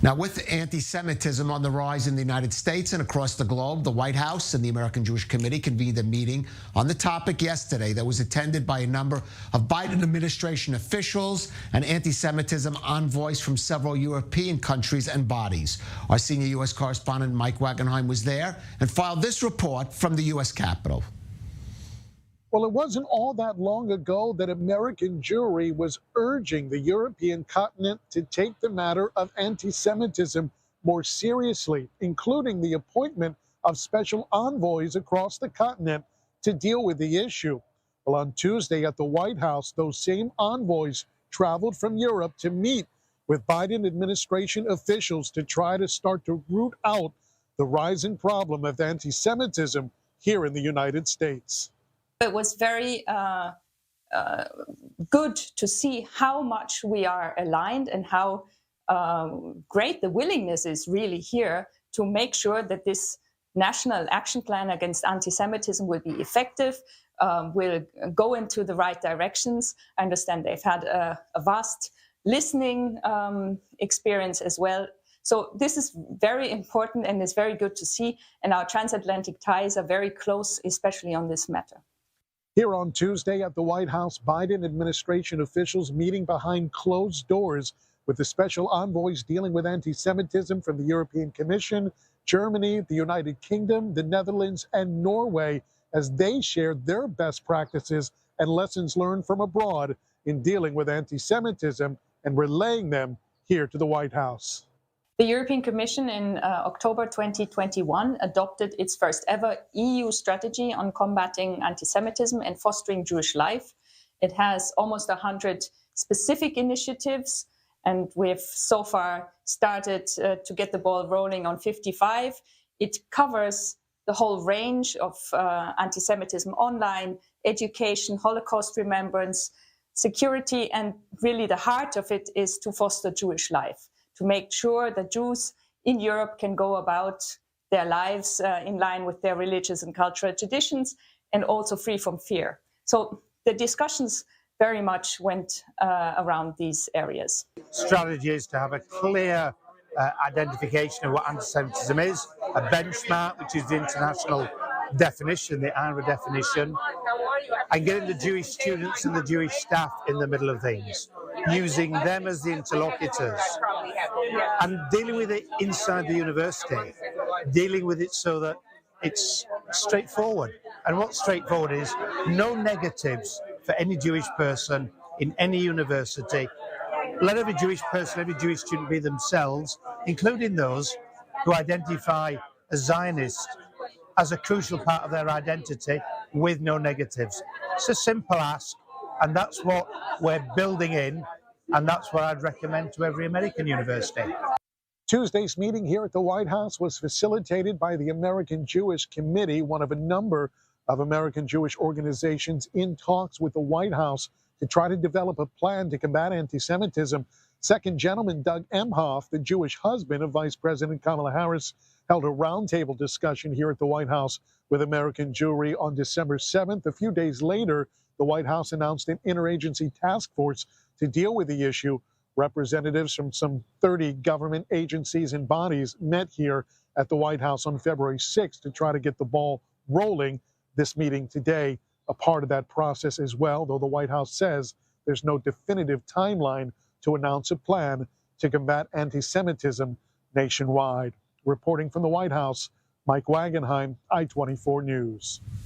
Now, with anti-Semitism on the rise in the United States and across the globe, the White House and the American Jewish Committee convened a meeting on the topic yesterday that was attended by a number of Biden administration officials and anti-Semitism envoys from several European countries and bodies. Our senior U.S. correspondent Mike Wagenheim was there and filed this report from the U.S. Capitol. Well, it wasn't all that long ago that American Jewry was urging the European continent to take the matter of anti-Semitism more seriously, including the appointment of special envoys across the continent to deal with the issue. Well, on Tuesday at the White House, those same envoys traveled from Europe to meet with Biden administration officials to try to start to root out the rising problem of anti-Semitism here in the United States. It was very good to see how much we are aligned and how great the willingness is really here to make sure that this national action plan against anti-Semitism will be effective, will go into the right directions. I understand they've had a vast listening experience as well. So this is very important and it's very good to see. And our transatlantic ties are very close, especially on this matter. Here on Tuesday at the White House, Biden administration officials meeting behind closed doors with the special envoys dealing with anti-Semitism from the European Commission, Germany, the United Kingdom, the Netherlands, and Norway, as they shared their best practices and lessons learned from abroad in dealing with anti-Semitism and relaying them here to the White House. The European Commission in October 2021 adopted its first ever EU strategy on combating anti-Semitism and fostering Jewish life. It has almost 100 specific initiatives, and we've so far started to get the ball rolling on 55. It covers the whole range of anti-Semitism online, education, Holocaust remembrance, security, and really the heart of it is to foster Jewish life, to make sure that Jews in Europe can go about their lives in line with their religious and cultural traditions and also free from fear. So the discussions very much went around these areas. Strategy is to have a clear identification of what anti-Semitism is, a benchmark, which is the international definition, the IRA definition, and getting the Jewish students and the Jewish staff in the middle of things, using them as the interlocutors, and dealing with it inside the university, dealing with it so that it's straightforward. And what's straightforward is no negatives for any Jewish person in any university. Let every Jewish person, every Jewish student be themselves, including those who identify as Zionist, as a crucial part of their identity, with no negatives. It's a simple ask, and that's what we're building in, and that's what I'd recommend to every American university. Tuesday's meeting here at the White House was facilitated by the American Jewish Committee, one of a number of American Jewish organizations in talks with the White House to try to develop a plan to combat anti-Semitism. Second Gentleman Doug Emhoff, the Jewish husband of Vice President Kamala Harris, held a roundtable discussion here at the White House with American Jewry on December 7th. A few days later, the White House announced an interagency task force to deal with the issue. Representatives from some 30 government agencies and bodies met here at the White House on February 6th to try to get the ball rolling. This meeting today, a part of that process as well, though the White House says there's no definitive timeline to announce a plan to combat anti-Semitism nationwide. Reporting from the White House, Mike Wagenheim, I-24 News.